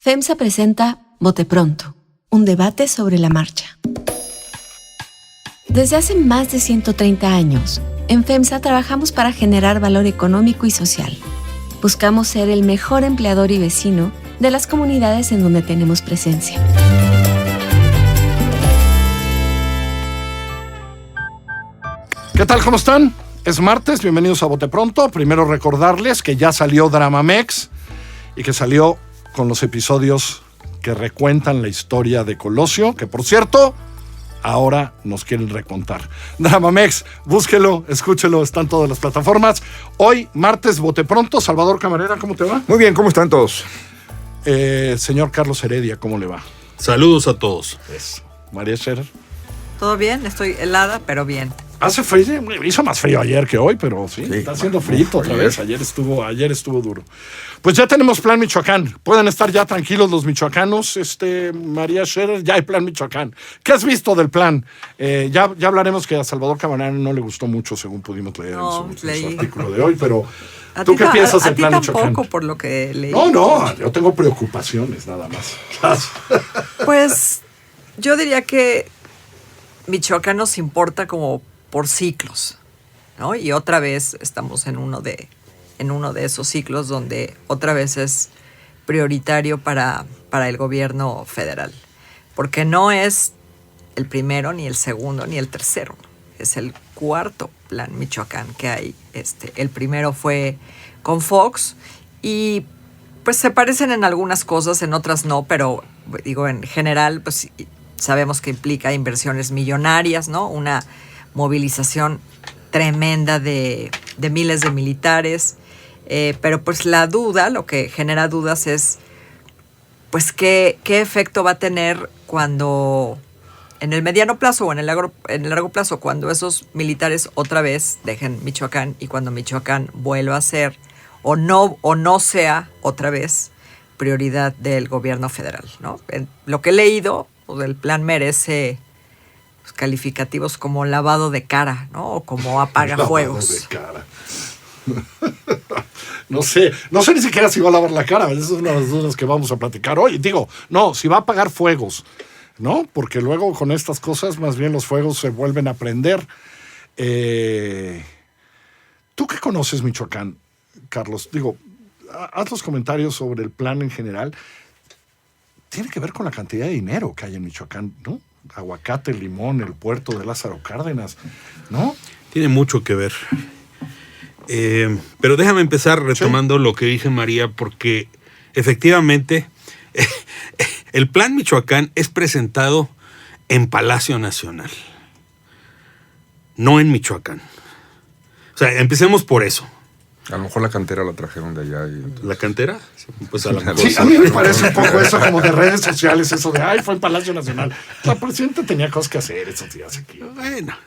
FEMSA presenta Bote Pronto, un debate sobre la marcha. Desde hace más de 130 años, en FEMSA trabajamos para generar valor económico y social. Buscamos ser el mejor empleador y vecino de las comunidades en donde tenemos presencia. ¿Qué tal? ¿Cómo están? Es martes, bienvenidos a Bote Pronto. Primero recordarles que ya salió Dramamex y que salió con los episodios que recuentan la historia de Colosio, que por cierto, ahora nos quieren recontar. Dramamex, búsquelo, escúchelo, está en todas las plataformas. Hoy, martes, Bote Pronto. Salvador Camarena, ¿cómo te va? Muy bien, ¿cómo están todos? Señor Carlos Heredia, ¿cómo le va? Saludos a todos. Eso. María Scherer. Todo bien, estoy helada, pero bien. Hace frío, hizo más frío ayer que hoy, pero sí está haciendo frío otra vez. Ayer estuvo duro. Pues ya tenemos Plan Michoacán. Pueden estar ya tranquilos los michoacanos. María Scherer, ya hay Plan Michoacán. ¿Qué has visto del plan? Ya hablaremos que a Salvador Camarena no le gustó mucho, según pudimos leer en su artículo de hoy, pero ¿tú qué piensas del Plan Michoacán? Tampoco, por lo que leí. No, yo tengo preocupaciones nada más. Pues yo diría que Michoacán nos importa como por ciclos, ¿no? Y otra vez estamos en uno de esos ciclos donde otra vez es prioritario para el gobierno federal. Porque no es el primero, ni el segundo, ni el tercero. Es el cuarto Plan Michoacán que hay. El primero fue con Fox y pues se parecen en algunas cosas, en otras no, pero digo, en general, pues sabemos que implica inversiones millonarias, ¿no? Una movilización tremenda de miles de militares, pero pues lo que genera dudas es pues qué efecto va a tener cuando en el mediano plazo o en el largo plazo, cuando esos militares otra vez dejen Michoacán y cuando Michoacán vuelva a ser o no sea otra vez prioridad del gobierno federal, ¿no? Lo que he leído, pues, el plan merece calificativos como lavado de cara, ¿no? O como apagafuegos. Lavado de cara. No sé ni siquiera si va a lavar la cara. Esa es una de las dudas que vamos a platicar hoy. Digo, no, si va a apagar fuegos, ¿no? Porque luego con estas cosas más bien los fuegos se vuelven a prender. ¿Tú qué conoces Michoacán, Carlos? Digo, haz los comentarios sobre el plan en general. Tiene que ver con la cantidad de dinero que hay en Michoacán, ¿no? Aguacate, limón, el puerto de Lázaro Cárdenas, ¿no? Tiene mucho que ver. Pero déjame empezar retomando lo que dije María, porque efectivamente el Plan Michoacán es presentado en Palacio Nacional, no en Michoacán. O sea, empecemos por eso. A lo mejor la cantera la trajeron de allá. ¿La cantera? Pues a lo mejor. Sí, a mí me parece un poco eso como de redes sociales, eso de, fue en Palacio Nacional. La presidenta tenía cosas que hacer esos días aquí. Bueno,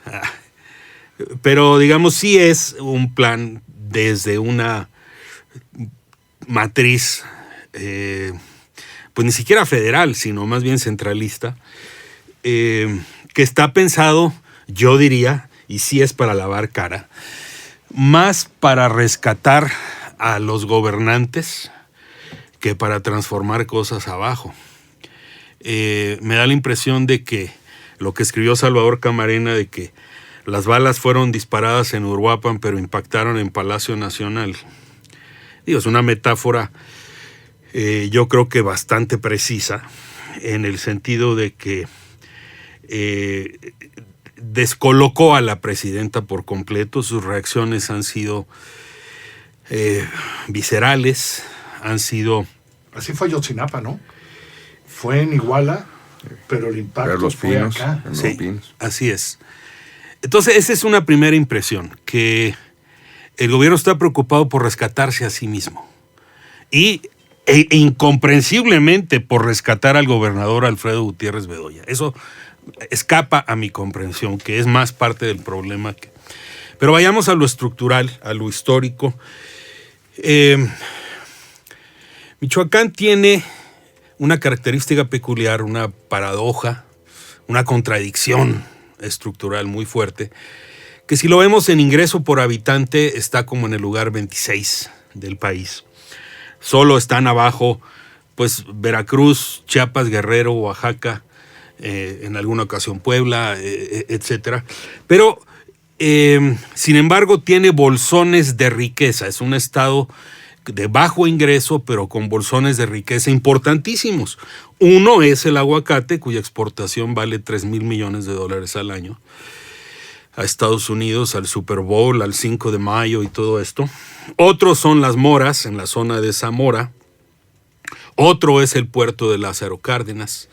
pero digamos, sí es un plan desde una matriz, pues ni siquiera federal, sino más bien centralista, que está pensado, yo diría, y sí es para lavar cara, más para rescatar a los gobernantes que para transformar cosas abajo. Me da la impresión de que lo que escribió Salvador Camarena, de que las balas fueron disparadas en Uruapan pero impactaron en Palacio Nacional. Digo, es una metáfora yo creo que bastante precisa, en el sentido de que descolocó a la presidenta por completo. Sus reacciones han sido viscerales, han sido... Así fue Ayotzinapa, ¿no? Fue en Iguala, pero el impacto fue acá. Sí, así es. Entonces, esa es una primera impresión, que el gobierno está preocupado por rescatarse a sí mismo. E incomprensiblemente por rescatar al gobernador Alfredo Gutiérrez Bedoya. Eso escapa a mi comprensión, que es más parte del problema. Pero vayamos a lo estructural, a lo histórico. Michoacán tiene una característica peculiar, una paradoja, una contradicción estructural muy fuerte, que si lo vemos en ingreso por habitante está como en el lugar 26 del país. Solo están abajo pues Veracruz, Chiapas, Guerrero, Oaxaca, en alguna ocasión Puebla, etcétera. Pero, sin embargo, tiene bolsones de riqueza. Es un estado de bajo ingreso, pero con bolsones de riqueza importantísimos. Uno es el aguacate, cuya exportación vale $3,000 millones al año a Estados Unidos, al Super Bowl, al 5 de mayo y todo esto. Otros son las moras en la zona de Zamora. Otro es el puerto de Lázaro Cárdenas.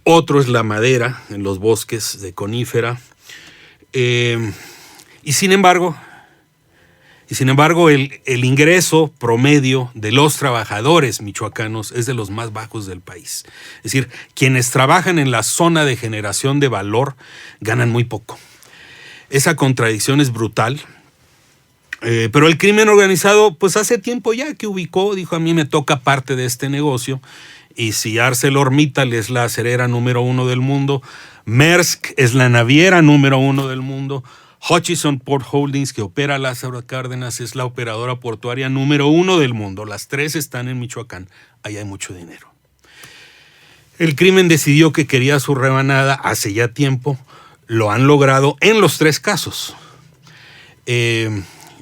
Otro es la madera en los bosques de conífera. Y sin embargo, el ingreso promedio de los trabajadores michoacanos es de los más bajos del país. Es decir, quienes trabajan en la zona de generación de valor ganan muy poco. Esa contradicción es brutal. Pero el crimen organizado, pues hace tiempo ya que ubicó, dijo, a mí me toca parte de este negocio. Y si ArcelorMittal es la acerera número 1 del mundo, Maersk es la naviera número 1 del mundo, Hutchison Port Holdings, que opera Lázaro Cárdenas, es la operadora portuaria número 1 del mundo. Las tres están en Michoacán. Ahí hay mucho dinero. El crimen decidió que quería su rebanada hace ya tiempo. Lo han logrado en los tres casos.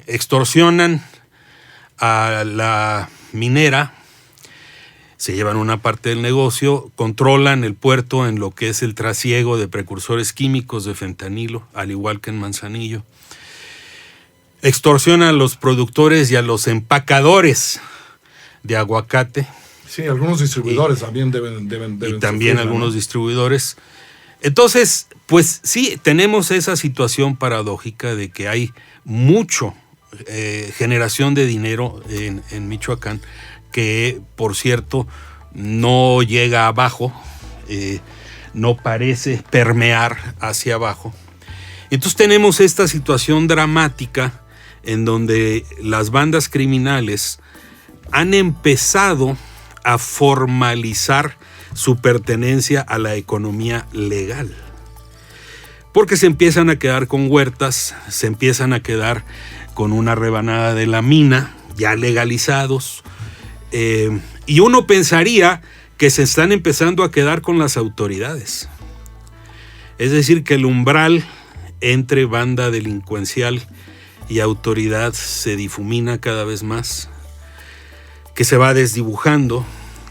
Extorsionan a la minera, se llevan una parte del negocio, controlan el puerto en lo que es el trasiego de precursores químicos de fentanilo, al igual que en Manzanillo. Extorsionan a los productores y a los empacadores de aguacate. Sí, algunos distribuidores también deben y también sufrirla, algunos ¿no? distribuidores. Entonces, pues sí, tenemos esa situación paradójica de que hay mucho generación de dinero en Michoacán, que por cierto no llega abajo, no parece permear hacia abajo. Entonces tenemos esta situación dramática en donde las bandas criminales han empezado a formalizar su pertenencia a la economía legal. Porque se empiezan a quedar con huertas, se empiezan a quedar con una rebanada de la mina, ya legalizados. Y uno pensaría que se están empezando a quedar con las autoridades. Es decir, que el umbral entre banda delincuencial y autoridad se difumina cada vez más, que se va desdibujando,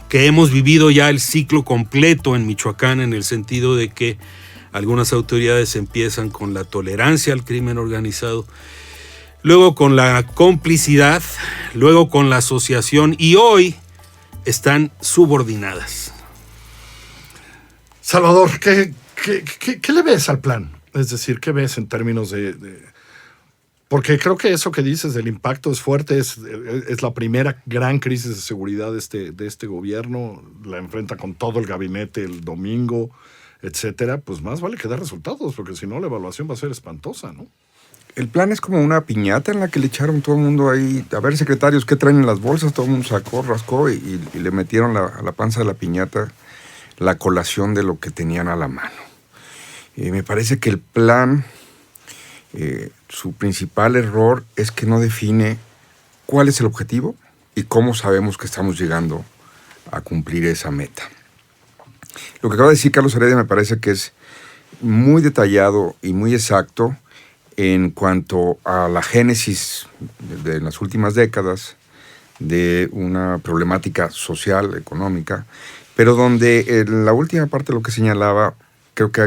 que hemos vivido ya el ciclo completo en Michoacán en el sentido de que algunas autoridades empiezan con la tolerancia al crimen organizado, luego con la complicidad, luego con la asociación y hoy están subordinadas. Salvador, ¿qué le ves al plan? Es decir, ¿qué ves en términos de...? Porque creo que eso que dices del impacto es fuerte, es la primera gran crisis de seguridad de este gobierno, la enfrenta con todo el gabinete el domingo, etcétera. Pues más vale que dé resultados, porque si no la evaluación va a ser espantosa, ¿no? El plan es como una piñata en la que le echaron todo el mundo ahí, a ver, secretarios, ¿qué traen en las bolsas? Todo el mundo sacó, rascó y le metieron a la panza de la piñata la colación de lo que tenían a la mano. Me parece que el plan, su principal error es que no define cuál es el objetivo y cómo sabemos que estamos llegando a cumplir esa meta. Lo que acaba de decir Carlos Heredia me parece que es muy detallado y muy exacto en cuanto a la génesis de las últimas décadas de una problemática social, económica, pero donde en la última parte de lo que señalaba, creo que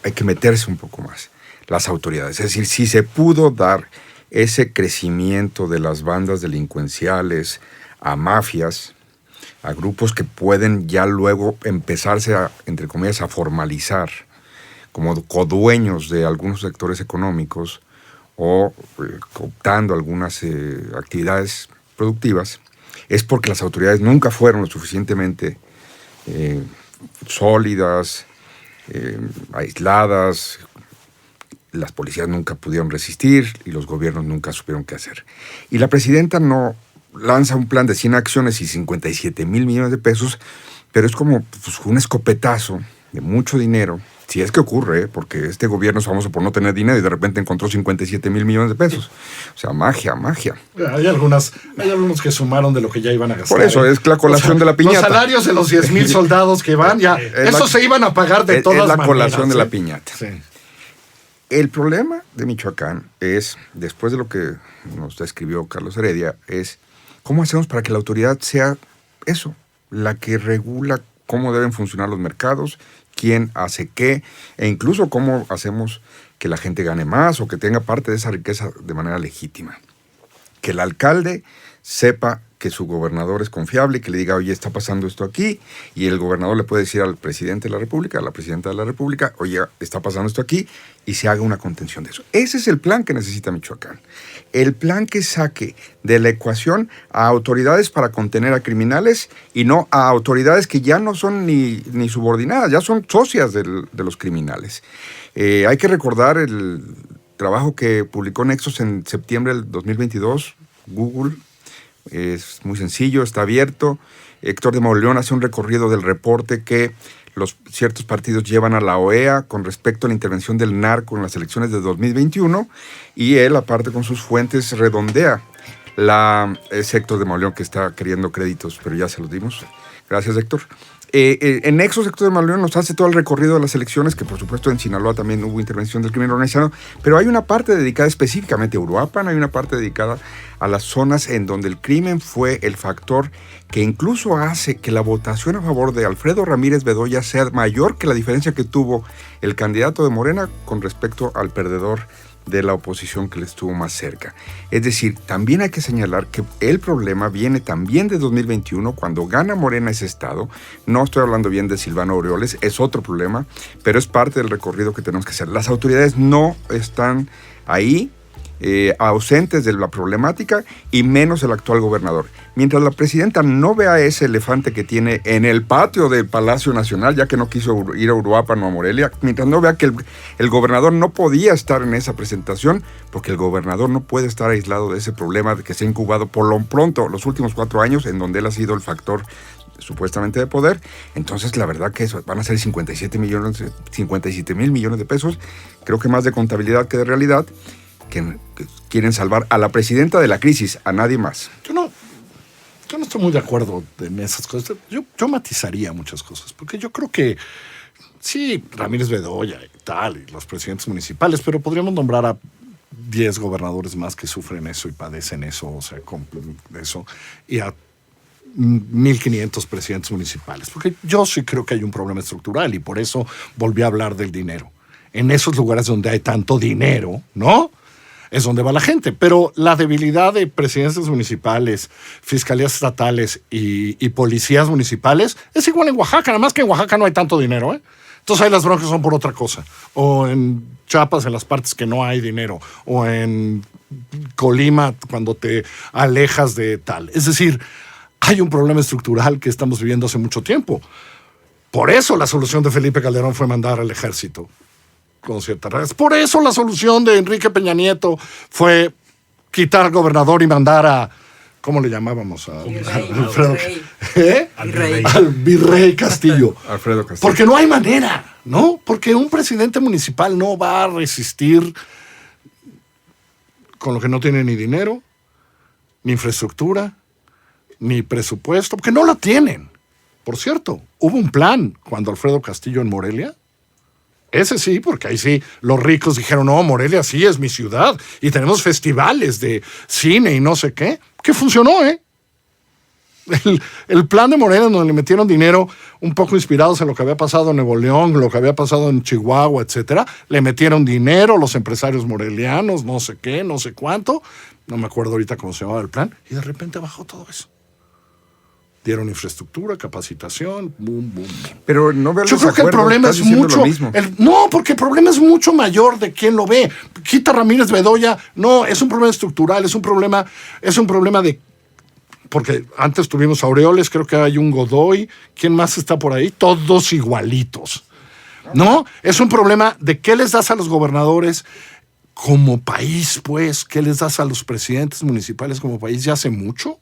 hay que meterse un poco más. Las autoridades, es decir, si se pudo dar ese crecimiento de las bandas delincuenciales a mafias, a grupos que pueden ya luego empezarse a, entre comillas, a formalizar como codueños de algunos sectores económicos o cooptando algunas actividades productivas, es porque las autoridades nunca fueron lo suficientemente sólidas, aisladas, las policías nunca pudieron resistir y los gobiernos nunca supieron qué hacer. Y la presidenta no lanza un plan de 100 acciones y 57,000 millones de pesos, pero es como pues, un escopetazo de mucho dinero Si es que ocurre, porque este gobierno es famoso por no tener dinero y de repente encontró 57 mil millones de pesos. O sea, magia. Hay algunos que sumaron de lo que ya iban a gastar. Por eso es la colación de la piñata. Los salarios de los 10,000 soldados que van, ya, esos se iban a pagar de todas maneras. Es la colación de la piñata. Sí. El problema de Michoacán es, después de lo que nos describió Carlos Heredia, es cómo hacemos para que la autoridad sea eso, la que regula cómo deben funcionar los mercados, quién hace qué, e incluso cómo hacemos que la gente gane más o que tenga parte de esa riqueza de manera legítima. Que el alcalde sepa que su gobernador es confiable y que le diga, oye, está pasando esto aquí, y el gobernador le puede decir al presidente de la República, a la presidenta de la República, oye, está pasando esto aquí, y se haga una contención de eso. Ese es el plan que necesita Michoacán. El plan que saque de la ecuación a autoridades para contener a criminales y no a autoridades que ya no son ni subordinadas, ya son socias de los criminales. Hay que recordar el trabajo que publicó Nexos en septiembre del 2022, Google. Es muy sencillo, está abierto. Héctor de Mauleón hace un recorrido del reporte que ciertos partidos llevan a la OEA con respecto a la intervención del narco en las elecciones de 2021, y él, aparte con sus fuentes, redondea. Es Héctor de Mauleón que está queriendo créditos, pero ya se los dimos. Gracias, Héctor. En Nexos, Héctor de Mauleón nos hace todo el recorrido de las elecciones, que por supuesto en Sinaloa también hubo intervención del crimen organizado, pero hay una parte dedicada específicamente a Uruapan, hay una parte dedicada a las zonas en donde el crimen fue el factor que incluso hace que la votación a favor de Alfredo Ramírez Bedoya sea mayor que la diferencia que tuvo el candidato de Morena con respecto al perdedor de la oposición que le estuvo más cerca. Es decir, también hay que señalar que el problema viene también de 2021, cuando gana Morena ese estado. No estoy hablando bien de Silvano Aureoles, es otro problema, pero es parte del recorrido que tenemos que hacer. Las autoridades no están ahí, ausentes de la problemática, y menos el actual gobernador. Mientras la presidenta no vea ese elefante que tiene en el patio del Palacio Nacional, ya que no quiso ir a Uruapan o a Morelia, mientras no vea que el gobernador no podía estar en esa presentación, porque el gobernador no puede estar aislado de ese problema que se ha incubado por lo pronto los últimos 4 años, en donde él ha sido el factor supuestamente de poder. Entonces la verdad que eso van a ser 57 mil millones de pesos, creo que más de contabilidad que de realidad, que quieren salvar a la presidenta de la crisis, a nadie más. Yo no estoy muy de acuerdo en esas cosas. Yo matizaría muchas cosas, porque yo creo que sí, Ramírez Bedoya y tal, y los presidentes municipales, pero podríamos nombrar a 10 gobernadores más que sufren eso y padecen eso, o sea, eso, y a 1,500 presidentes municipales, porque yo sí creo que hay un problema estructural, y por eso volví a hablar del dinero. En esos lugares donde hay tanto dinero, ¿no?, es donde va la gente. Pero la debilidad de presidencias municipales, fiscalías estatales y policías municipales es igual en Oaxaca, nada más que en Oaxaca no hay tanto dinero, ¿eh? Entonces ahí las broncas son por otra cosa. O en Chiapas, en las partes que no hay dinero. O en Colima, cuando te alejas de tal. Es decir, hay un problema estructural que estamos viviendo hace mucho tiempo. Por eso la solución de Felipe Calderón fue mandar al ejército con ciertas reglas. Por eso la solución de Enrique Peña Nieto fue quitar al gobernador y mandar a... ¿Cómo le llamábamos? Al virrey Castillo. Alfredo Castillo. Porque no hay manera, ¿no? Porque un presidente municipal no va a resistir con lo que no tiene ni dinero, ni infraestructura, ni presupuesto, porque no lo tienen. Por cierto, hubo un plan cuando Alfredo Castillo en Morelia. Ese sí, porque ahí sí los ricos dijeron, no, Morelia sí es mi ciudad y tenemos festivales de cine y no sé qué, que funcionó, ¿eh? El plan de Morelia, donde le metieron dinero un poco inspirados en lo que había pasado en Nuevo León, lo que había pasado en Chihuahua, etcétera, le metieron dinero los empresarios morelianos, no sé qué, no sé cuánto, no me acuerdo ahorita cómo se llamaba el plan, y de repente bajó todo eso. Dieron infraestructura, capacitación, boom, boom. Pero no veo. Yo creo que el problema es mucho. No, porque el problema es mucho mayor de quién lo ve. Quita Ramírez Bedoya. No, es un problema estructural, es un problema de. Porque antes tuvimos a Aureoles, creo que hay un Godoy. ¿Quién más está por ahí? Todos igualitos. ¿No? Es un problema de qué les das a los gobernadores como país, pues. ¿Qué les das a los presidentes municipales como país? Ya hace mucho.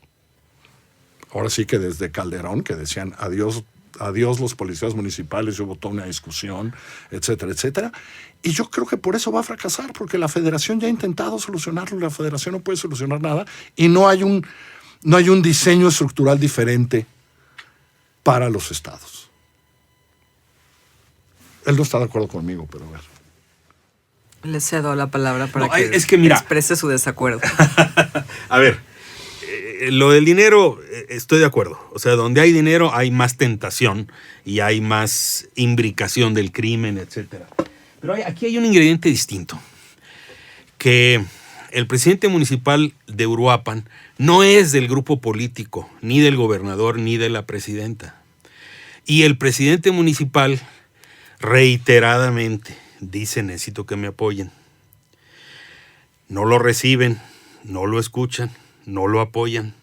Ahora sí que desde Calderón, que decían adiós adiós los policías municipales, hubo toda una discusión, etcétera, etcétera. Y yo creo que por eso va a fracasar, porque la federación ya ha intentado solucionarlo, la federación no puede solucionar nada y no hay un diseño estructural diferente para los estados. Él no está de acuerdo conmigo, pero a ver. Le cedo la palabra para que es que mira, exprese su desacuerdo. A ver, lo del dinero, estoy de acuerdo. O sea, donde hay dinero hay más tentación y hay más imbricación del crimen, etcétera. Pero aquí hay un ingrediente distinto, que el presidente municipal de Uruapan no es del grupo político, ni del gobernador, ni de la presidenta. Y el presidente municipal reiteradamente dice: necesito que me apoyen. No lo reciben, no lo escuchan, no lo apoyan.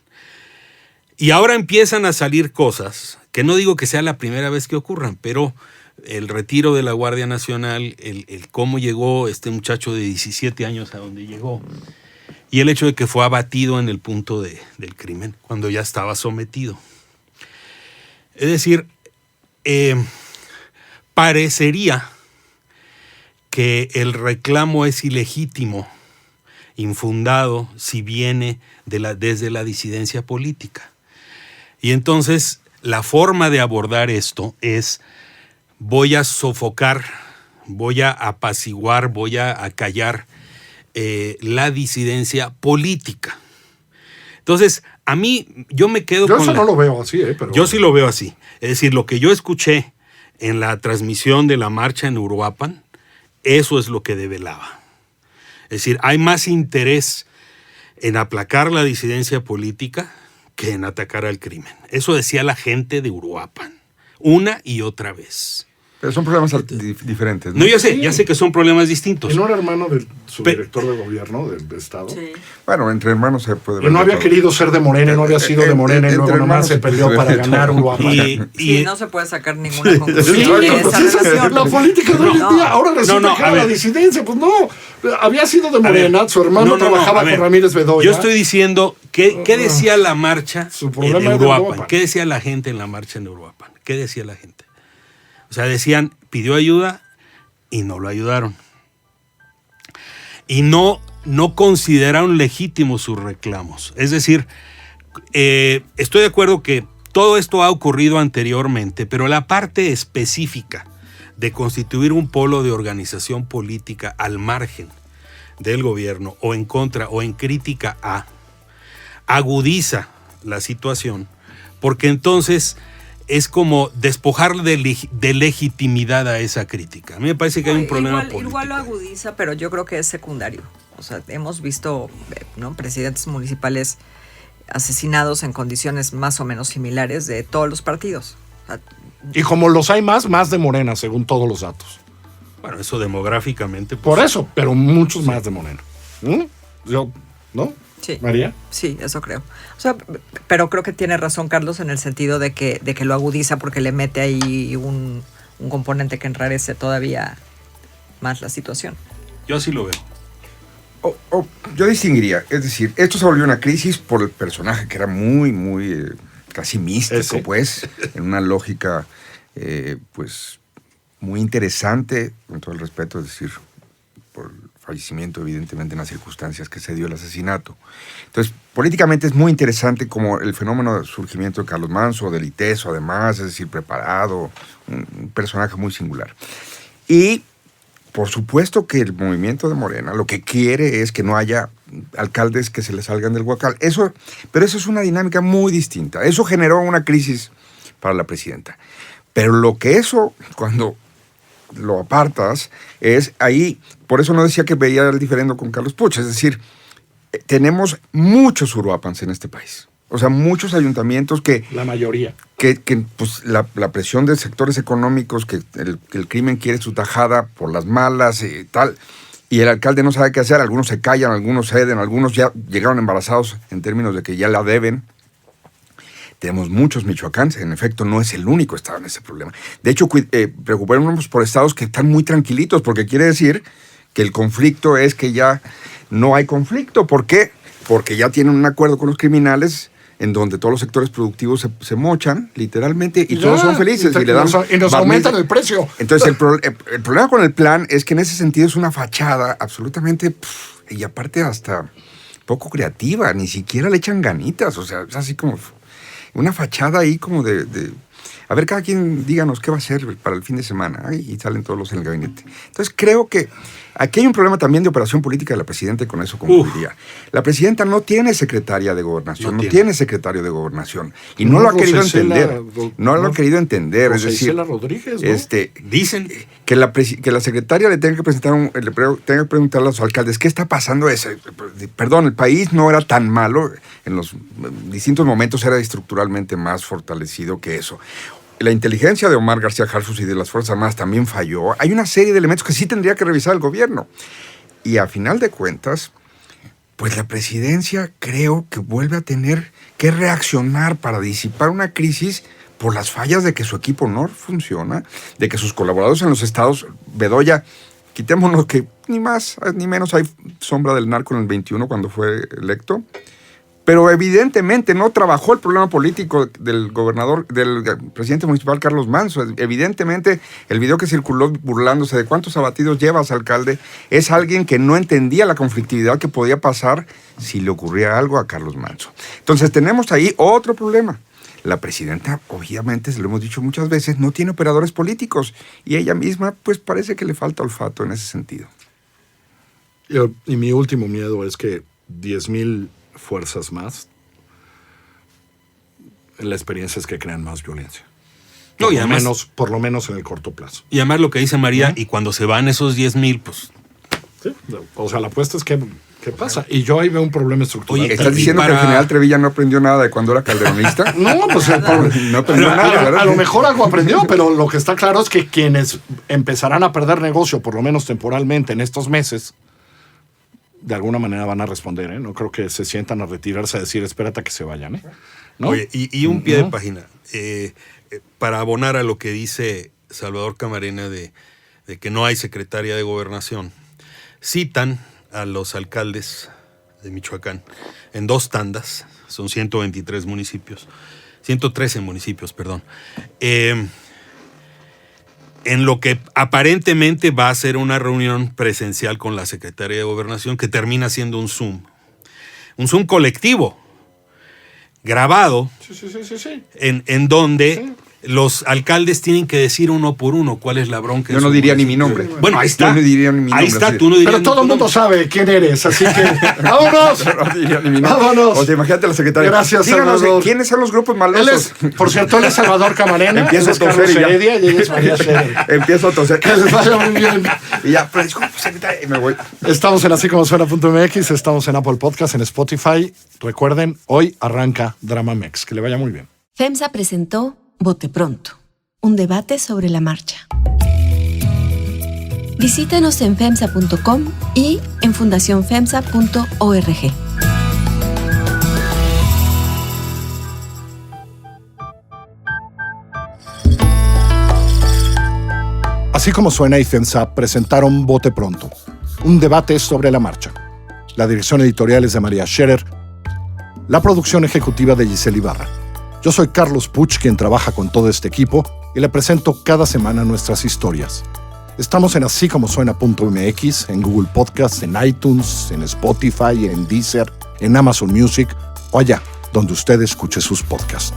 Y ahora empiezan a salir cosas que no digo que sea la primera vez que ocurran, pero el retiro de la Guardia Nacional, el cómo llegó este muchacho de 17 años a donde llegó, y el hecho de que fue abatido en el punto del crimen, cuando ya estaba sometido. Es decir, parecería que el reclamo es ilegítimo, infundado, si viene desde la disidencia política. Y entonces la forma de abordar esto es: voy a sofocar, voy a apaciguar, voy a acallar la disidencia política. Entonces, a mí, yo me quedo con... Yo eso no lo veo así, pero... Yo sí lo veo así. Es decir, lo que yo escuché en la transmisión de la marcha en Uruapan, eso es lo que develaba. Es decir, hay más interés en aplacar la disidencia política que en atacar al crimen. Eso decía la gente de Uruapan, una y otra vez. Pero son problemas diferentes, ¿no? No, ya sé que son problemas distintos. ¿Y no era hermano del subdirector de gobierno del Estado? Sí. Bueno, entre hermanos se puede ver. Y no había querido ser de Morena, no había sido de Morena, y luego nomás se peleó para ganar Uruapan. Y no se puede sacar ninguna conclusión de esa Pues relación. la política de hoy en día, ahora resulta que era la disidencia. Pues no, había sido de Morena, su hermano trabajaba con Ramírez Bedoya. Yo estoy diciendo, ¿qué decía la marcha en Uruapan? ¿Qué decía la gente en la marcha en Uruapan? ¿Qué decía la gente? O sea, decían, pidió ayuda y no lo ayudaron. Y no consideraron legítimos sus reclamos. Es decir, estoy de acuerdo que todo esto ha ocurrido anteriormente, pero la parte específica de constituir un polo de organización política al margen del gobierno o en contra o en crítica a, agudiza la situación, porque entonces es como despojar de legitimidad a esa crítica. A mí me parece que hay un problema político. Igual lo agudiza, pero yo creo que es secundario. O sea, hemos visto, ¿no?, presidentes municipales asesinados en condiciones más o menos similares de todos los partidos. O sea, y como los hay más de Morena, según todos los datos. Bueno, eso demográficamente... Pues, por eso, pero muchos más de Morena. Yo, ¿no? Sí. ¿María? Sí, eso creo. O sea, pero creo que tiene razón Carlos en el sentido de que lo agudiza porque le mete ahí un componente que enrarece todavía más la situación. Yo así lo veo. Yo distinguiría, es decir, esto se volvió una crisis por el personaje que era muy, casi místico, pues, en una lógica, pues, muy interesante, con todo el respeto, es decir, por el fallecimiento, evidentemente, en las circunstancias que se dio el asesinato. Entonces, políticamente es muy interesante como el fenómeno de surgimiento de Carlos Manso, del ITESO, además, es decir, preparado, un personaje muy singular. Y por supuesto que el movimiento de Morena lo que quiere es que no haya alcaldes que se le salgan del huacal. Pero eso es una dinámica muy distinta. Eso generó una crisis para la presidenta. Pero lo que eso, cuando lo apartas, es ahí, por eso no decía que veía el diferendo con Carlos Puch, es decir, tenemos muchos uruapans en este país. O sea, muchos ayuntamientos que... La mayoría. Que pues, la presión de sectores económicos, que el crimen quiere su tajada por las malas y tal, y el alcalde no sabe qué hacer, algunos se callan, algunos ceden, algunos ya llegaron embarazados en términos de que ya la deben. Tenemos muchos Michoacán, en efecto no es el único estado en ese problema. De hecho, preocupémonos por estados que están muy tranquilitos, porque quiere decir que el conflicto es que ya no hay conflicto. ¿Por qué? Porque ya tienen un acuerdo con los criminales en donde todos los sectores productivos se mochan, literalmente, y Ya, todos son felices. Y nos barniz. aumentan el precio. Entonces, el problema con el plan es que en ese sentido es una fachada absolutamente, y aparte hasta poco creativa, ni siquiera le echan ganitas, o sea, es así como una fachada ahí como de a ver, cada quien díganos qué va a hacer para el fin de semana, y salen todos los en el gabinete. Entonces, creo que aquí hay un problema también de operación política de la presidenta, y con eso concluiría. La presidenta no tiene secretaria de gobernación, no tiene secretario de gobernación, y no lo ha querido entender. No lo ha querido entender. Es decir, Rodríguez, ¿no? Dicen que la secretaria le tenga que tenga que preguntarle a los alcaldes qué está pasando. Perdón, el país no era tan malo, en los distintos momentos era estructuralmente más fortalecido que eso. La inteligencia de Omar García Harfuch y de las Fuerzas Armadas también falló. Hay una serie de elementos que sí tendría que revisar el gobierno. Y a final de cuentas, pues la presidencia creo que vuelve a tener que reaccionar para disipar una crisis por las fallas de que su equipo no funciona, de que sus colaboradores en los estados, Bedoya, quitémonos que ni más ni menos hay sombra del narco en el 21 cuando fue electo, pero evidentemente no trabajó el problema político del presidente municipal Carlos Manso. Evidentemente el video que circuló burlándose de cuántos abatidos llevas, alcalde, es alguien que no entendía la conflictividad que podía pasar si le ocurría algo a Carlos Manso. Entonces tenemos ahí otro problema. La presidenta, obviamente, se lo hemos dicho muchas veces, no tiene operadores políticos, y ella misma, pues parece que le falta olfato en ese sentido. Y mi último miedo es que 10,000 fuerzas más, la experiencia es que crean más violencia. No, y además, por lo menos en el corto plazo. Y además lo que dice María, y cuando se van esos 10,000, pues... Sí, o sea, la apuesta es que ¿qué pasa? Y yo ahí veo un problema estructural. Oye, ¿estás diciendo que el general Trevilla no aprendió nada de cuando era calderonista? No, pues no aprendió nada, ¿verdad? A lo mejor algo aprendió, pero lo que está claro es que quienes empezarán a perder negocio, por lo menos temporalmente en estos meses, de alguna manera van a responder, ¿eh? No creo que se sientan a retirarse a decir, espérate a que se vayan, ¿eh? ¿No? Oye, y un pie de página. Para abonar a lo que dice Salvador Camarena de que no hay secretaria de Gobernación, citan a los alcaldes de Michoacán en 2 tandas, son 113 municipios, perdón, en lo que aparentemente va a ser una reunión presencial con la secretaria de Gobernación, que termina siendo un Zoom colectivo, grabado, Sí. en donde los alcaldes tienen que decir uno por uno cuál es la bronca. Yo no diría ni mi nombre. Bueno, ahí está. Yo no diría ni mi nombre. Ahí está, así. tú no dirías. Pero todo el mundo sabe quién eres, así que ¡vámonos! No diría ni mi nombre. ¡Vámonos! O sea, imagínate a la secretaria. Gracias, Díganos, Salvador. ¿quiénes son los grupos malosos? Por cierto, él es Salvador Camarena. Empiezo él es a toser Carlos y ya. Heredia y ella es María Scherer. Empiezo a toser. Que les vaya muy bien. Y ya, pero disculpe, secretaria, y me voy. Estamos en asícomosuena.mx, estamos en Apple Podcast, en Spotify. Recuerden, hoy arranca Drama Mex. Que le vaya muy bien. FEMSA presentó Bote Pronto, un debate sobre la marcha. Visítanos en femsa.com y en fundacionfemsa.org. Así como suena y FEMSA presentaron Bote Pronto, un debate sobre la marcha. La dirección editorial es de María Scherer, la producción ejecutiva de Giselle Ibarra. Yo soy Carlos Puch, quien trabaja con todo este equipo, y le presento cada semana nuestras historias. Estamos en asícomosuena.mx, en Google Podcasts, en iTunes, en Spotify, en Deezer, en Amazon Music o allá donde usted escuche sus podcasts.